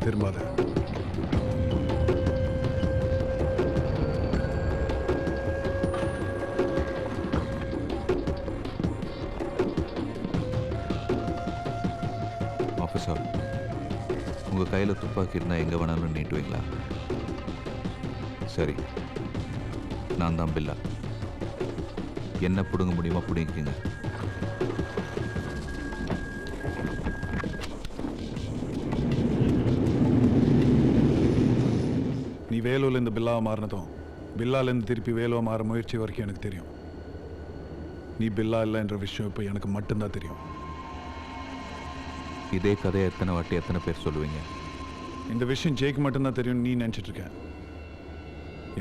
திரும்பாத. ஆஃபீஸர், உங்கள் கையில் துப்பாக்கி இருந்தால் எங்கே வேணாலும் நீட்டுவீங்களா? சரி, நான் தான் பில்லா. என்ன பிடுங்க முடியுமா பிடிங்கிங்க. நீ வேலூர்லேருந்து பில்லாவை மாறினதும் பில்லாலேருந்து திருப்பி வேலுவை மாற முயற்சி வரைக்கும் எனக்கு தெரியும். நீ பில்லா இல்லைன்ற விஷயம் இப்போ எனக்கு மட்டும்தான் தெரியும். இதே கதையை எத்தனை வாட்டி எத்தனை பேர் சொல்லுவீங்க? இந்த விஷயம் ஜெய்க்கு மட்டும்தான் தெரியும் நீ நினச்சிட்டு இருக்க.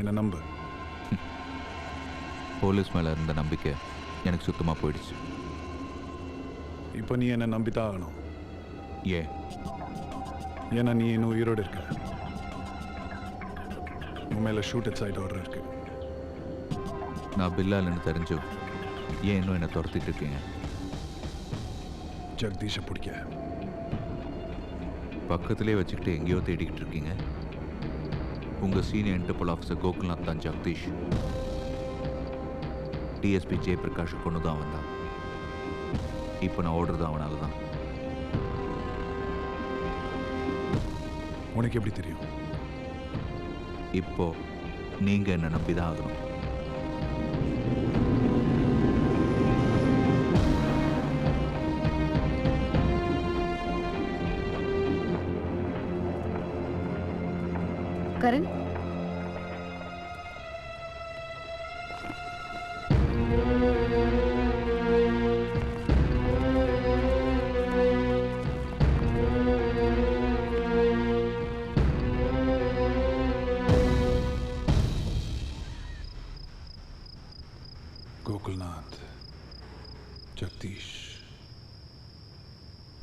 என்ன நம்பு. போலீஸ் மேலே இருந்த நம்பிக்கை எனக்கு சுத்தமாக போயிடுச்சு. இப்போ நீ என்னை நம்பித்தான் ஆகணும். ஏன்? ஏன்னா நீ இன்னும் உயிரோடு இருக்க. உன் மேலே ஷூட் சைட் ஆர்டர் இருக்கு. நான் பில்லாலன்னு தெரிஞ்சு ஏன் இன்னும் என்னை துரத்திட்டு இருக்கீங்க? ஜெகதீஷை பிடிக்க. பக்கத்திலே வச்சுக்கிட்டு எங்கேயோ தேடிக்கிட்டு இருக்கீங்க. உங்கள் சீனியர் இன்டர்போல் ஆஃபீஸர் கோகுல்நாத் தான் ஜெகதீஷ். டிஎஸ்பி ஜெயபிரகாஷ் கொண்டு தான் வந்தான். இப்போ நான் ஓடுறது அவனால தான். உனக்கு எப்படி தெரியும்? இப்போ நீங்க என்ன நம்பி தான் ஆகணும். கரண், கோகுல்நாத், ஜெகதீஷ்.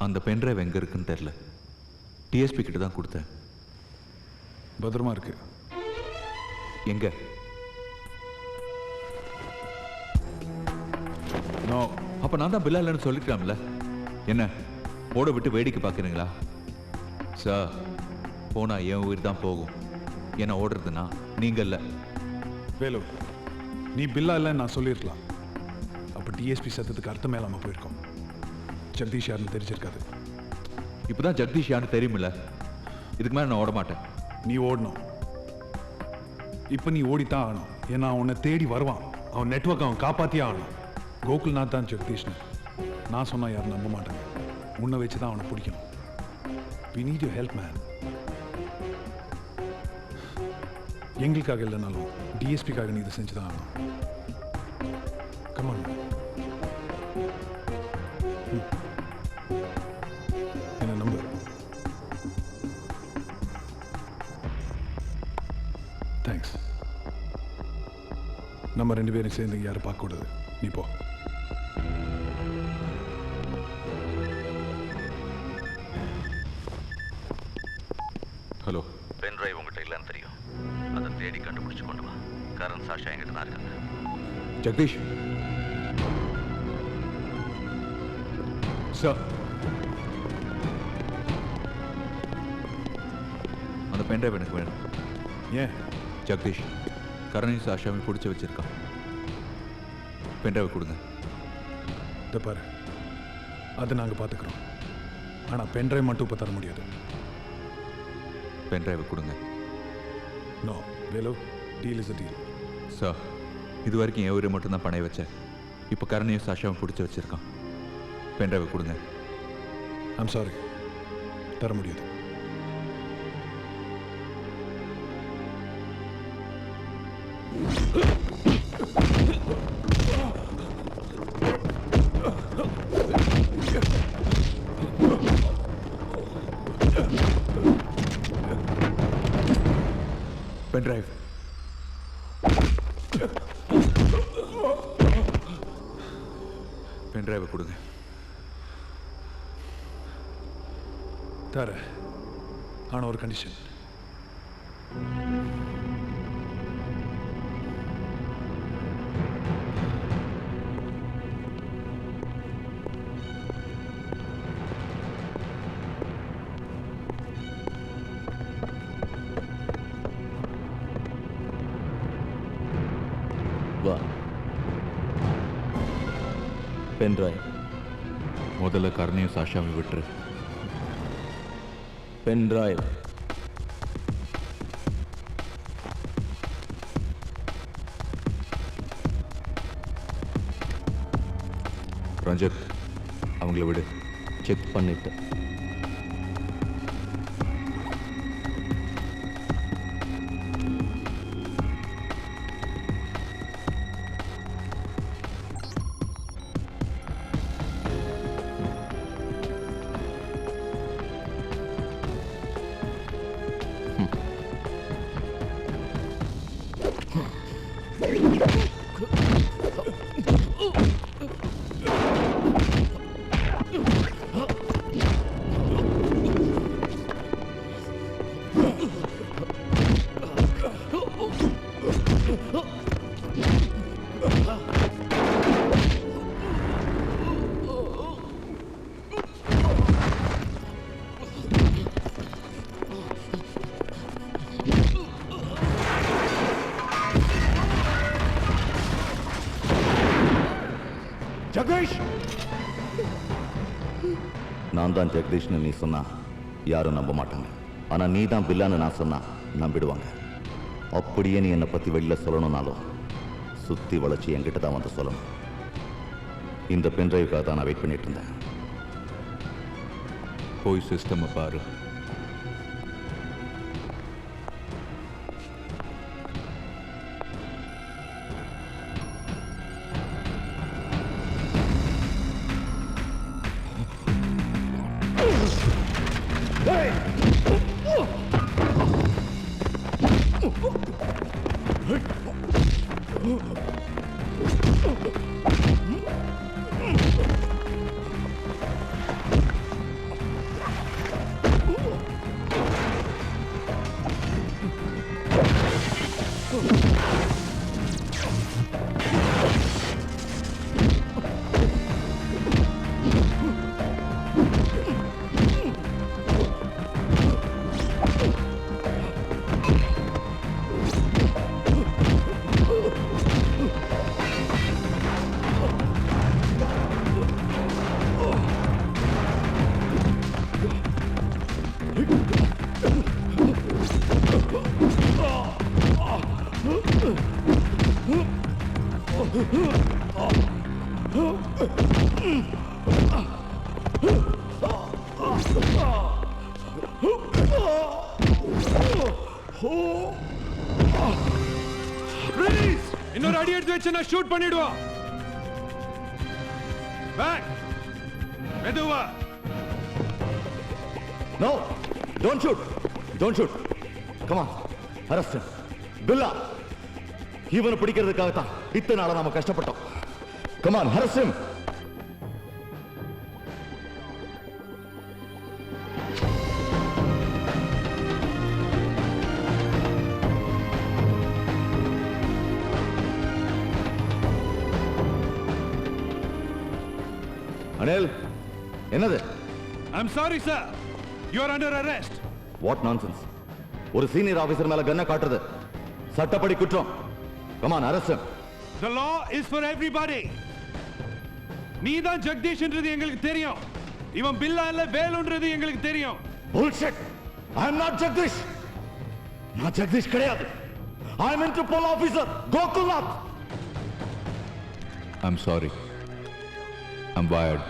அந்த பென்ட்ரைவ் எங்க இருக்குன்னு தெரியல. டிஎஸ்பி கிட்ட தான் கொடுத்தேன். பத்திரமா இருக்கு. எங்க? நோ. அப்ப நான் தான் பில்லா இல்லைன்னு சொல்லிக்கலாம்ல. என்ன ஓட விட்டு வேடிக்கை பார்க்குறீங்களா? சார், போனா என் உயிர் தான் போகும். என்ன ஓடுறதுன்னா நீங்க இல்லை. வேலு, நீ பில்லா இல்லைன்னு நான் சொல்லியிருக்கலாம். அப்போ டிஎஸ்பி சத்தத்துக்கு அர்த்தமே இல்லாமல் போயிருக்கோம். ஜெகதீஷ் யாருன்னு தெரிஞ்சிருக்காது. இப்போதான் ஜெகதீஷ் யாருன்னு தெரியுமில்ல. இதுக்கு மேலே நான் ஓட மாட்டேன். நீ ஓடணும். இப்போ நீ ஓடித்தான் ஆகணும். ஏன்னா அவனை தேடி வருவான். அவன் நெட்வொர்க் அவன் காப்பாற்றியே ஆகணும். கோகுல்நாத் தான் ஜெகதீஷ்னு நான் சொன்னால் யாரும் நம்ப மாட்டேங்க. உன்னை வச்சு தான் அவனை பிடிக்கணும். We need your help, man. எங்களுக்காக இல்லைனாலும் டிஎஸ்பிக்காக நீ இதை செஞ்சு தான் ஆகணும். கமான். என்ன நம்பு. தேங்க்ஸ். நம்ம ரெண்டு பேரும் சேர்ந்து யாரும் பார்க்கக்கூடாது. நீ போ. ஹலோ. பென்ட்ரைவ் உங்ககிட்ட இல்லைன்னு தெரியும். அதை தேடி கண்டுபிடிச்சு கொண்டு வா. கரண், சாஷா எங்கிட்ட தான் இருக்காங்க. ஜெகதீஷ் சார், அந்த பென்ட்ரைவ் எனக்கு வேணும். ஏன்? ஜெகதீஷ் கரணையும் சாஷாவையும் பிடிச்சி வச்சிருக்கான். பென்ட்ரைவை கொடுங்க. இதை பாரு, அதை நாங்கள் பார்த்துக்குறோம். ஆனால் பென்ட்ரைவ் மட்டும் இப்போ தர முடியாது. பென்ட்ரைவை கொடுங்க. No Velu, deal is a deal. Sir, இது வரைக்கும் என் ஊரை மட்டும்தான் பணைய வச்சேன். இப்போ கரணையும் சாஷாவும் பிடிச்சி வச்சிருக்கான். பென்ட்ரைவை கொடுங்க. ஐம் சாரி, தர முடியாது. பென்ட்ரைவ். பென்ட்ரைவை கொடுங்க. தர. ஆனால் ஒரு கண்டிஷன். பென்ட்ரைவ். முதல்ல கருணையும் சாஷாவை விட்டுரு. பென்ட்ரைவ். ரஞ்சித், அவங்கள விடு. செக் பண்ணிட்டு. ஜெகதீஷ், நான் தான் ஜெகதீஷ்னு நீ சொன்னா யாரும் நம்ப மாட்டாங்க. ஆனா நீ தான் பில்லான்னு நான் சொன்னா நம்பிடுவாங்க. அப்படியே நீ என்னை பத்தி வெளியில சொல்லணும்னாலும் சுத்தி வளைச்சி என்கிட்ட தான் வந்து சொல்லணும். இந்த பென்ட்ரைவுக்காக தான் நான் வெயிட் பண்ணிட்டு இருந்தேன். போய் சிஸ்டம் பாரு. இன்னொரு அடி எடுத்து வச்சு நான் ஷூட் பண்ணிடுவான். பேக் மெதுவா. No, don't shoot. Don't shoot. Come on, arrest him. பில்லா, இவனை பிடிக்கிறதுக்காக தான் இத்தனை நாளா நாம கஷ்டப்பட்டோம். Come on, arrest him. Anil, என்னது? I'm sorry sir. You are under arrest. What nonsense. ஒரு சீனியர் ஆபீசர் மேல கன்ன காட்டுறது சட்டப்படி குற்றம். Come on, arrest him. The law is for everybody. நீ தான் ஜெகதீஷ்ன்றது எங்களுக்கு தெரியும். இவன் பில்லா இல்ல வேலுன்றது எங்களுக்கு தெரியும். Bullshit. I am not Jagdish. நான் ஜெகதீஷ் கிடையாது. I am Interpol officer Gokulnath. I'm sorry. I'm wired.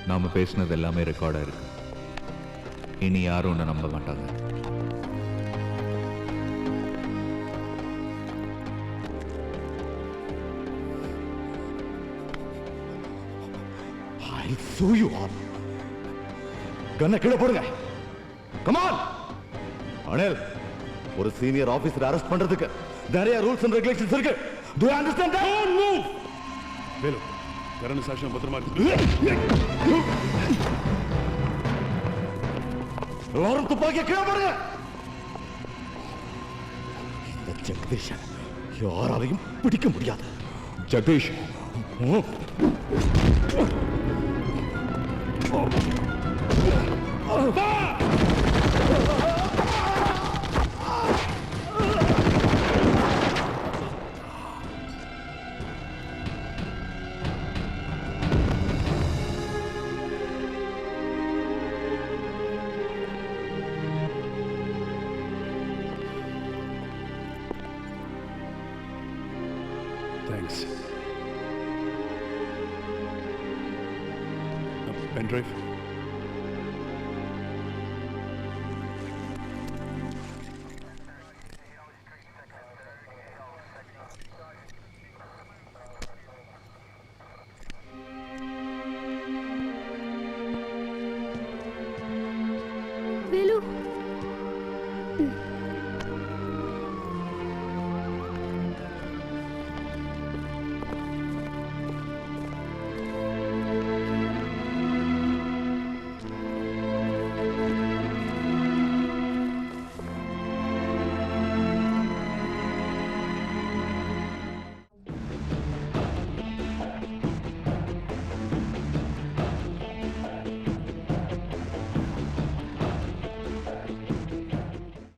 நாம பேசினது எல்லாமே ரெக்கார்டா இருக்கு. இனி யாரும் உன்னை நம்ப மாட்டாங்க. I'll sue you all. கண்ணை கீழே போடுங்க. Come on. அனில், ஒரு சீனியர் ஆபீசர் அரெஸ்ட் பண்றதுக்கு நிறைய ரூல்ஸ் அண்ட் ரெகுலேஷன்ஸ் இருக்கு. Do you understand that? Don't move. Velu, கரண சாட்சியம் பத்திரமா இருக்கு. எல்லாரும் துப்பாக்கிய கீழே போடுங்க. இந்த ஜெகதீஷ் யாராலையும் பிடிக்க முடியாது. Jagadish, thanks. Pen drive. Velu